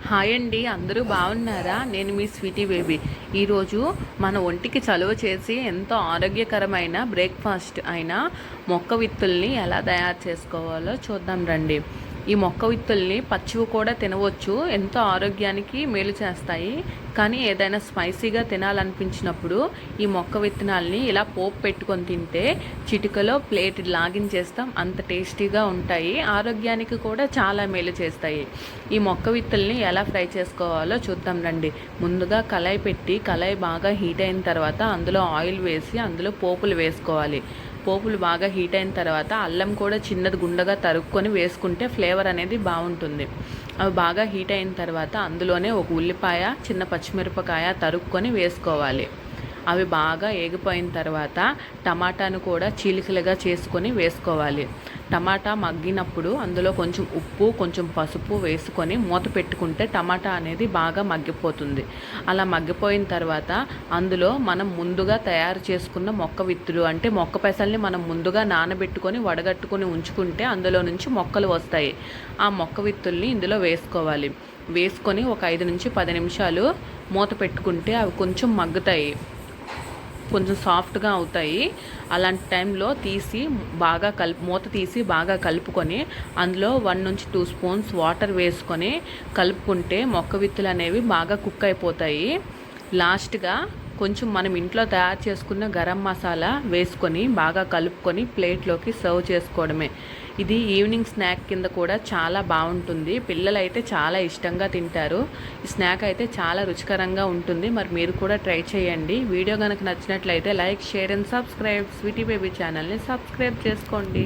Hi అండి, అందరూ బాగున్నారా? నేను మీ స్వీటీ బేబీ. ఈరోజు మన ఒంటికి చలువ చేసి ఎంతో ఆరోగ్యకరమైన బ్రేక్ఫాస్ట్ అయిన మొక్క విత్తుల్ని ఎలా తయారు చేసుకోవాలో చూద్దాం రండి. ఈ మొక్క విత్తుల్ని పచ్చివి కూడా తినవచ్చు, ఎంతో ఆరోగ్యానికి మేలు చేస్తాయి. కానీ ఏదైనా స్పైసీగా తినాలనిపించినప్పుడు ఈ మొక్క విత్తనాల్ని ఇలా పోపు పెట్టుకొని తింటే చిటికలో ప్లేట్ లాగించేస్తాం, అంత టేస్టీగా ఉంటాయి. ఆరోగ్యానికి కూడా చాలా మేలు చేస్తాయి. ఈ మొక్క విత్తుల్ని ఎలా ఫ్రై చేసుకోవాలో చూద్దాం రండి. ముందుగా కళాయి పెట్టి కళాయి బాగా హీట్ అయిన తర్వాత అందులో ఆయిల్ వేసి అందులో పోపులు వేసుకోవాలి. పోపులు బాగా హీట్ అయిన తర్వాత అల్లం కూడా చిన్నది గుండగా తరుక్కొని వేసుకుంటే ఫ్లేవర్ అనేది బాగుంటుంది. అవి బాగా హీట్ అయిన తర్వాత అందులోనే ఒక ఉల్లిపాయ, చిన్న పచ్చిమిరపకాయ తరుక్కొని వేసుకోవాలి. అవి బాగా ఏగిపోయిన తర్వాత టమాటాను కూడా చీలికలుగా చేసుకొని వేసుకోవాలి. టమాటా మగ్గినప్పుడు అందులో కొంచెం ఉప్పు, కొంచెం పసుపు వేసుకొని మూత పెట్టుకుంటే టమాటా అనేది బాగా మగ్గిపోతుంది. అలా మగ్గిపోయిన తర్వాత అందులో మనం ముందుగా తయారు చేసుకున్న మొక్క విత్తులు, అంటే మొక్క పెసల్ని మనం ముందుగా నానబెట్టుకొని వడగట్టుకొని ఉంచుకుంటే అందులో నుంచి మొక్కలు వస్తాయి. ఆ మొక్క విత్తుల్ని ఇందులో వేసుకోవాలి. వేసుకొని ఒక 5 నుంచి 10 నిమిషాలు మూత పెట్టుకుంటే అవి కొంచెం మగ్గుతాయి, కొంచెం సాఫ్ట్గా అవుతాయి. అలాంటి టైంలో తీసి బాగా మూత తీసి బాగా కలుపుకొని అందులో 1 నుంచి 2 స్పూన్స్ వాటర్ వేసుకొని కలుపుకుంటే మొక్క విత్తులు అనేవి బాగా కుక్ అయిపోతాయి. లాస్ట్గా కొంచెం మనం ఇంట్లో తయారు చేసుకున్న గరం మసాలా వేసుకొని బాగా కలుపుకొని ప్లేట్లోకి సర్వ్ చేసుకోవడమే. ఇది ఈవినింగ్ స్నాక్ కింద కూడా చాలా బాగుంటుంది. పిల్లలు అయితే చాలా ఇష్టంగా తింటారు. ఈ స్నాక్ అయితే చాలా రుచికరంగా ఉంటుంది. మరి మీరు కూడా ట్రై చేయండి. వీడియో కనుక నచ్చినట్లయితే like, share and subscribe. Sweety Baby ఛానల్ని సబ్స్క్రైబ్ చేసుకోండి.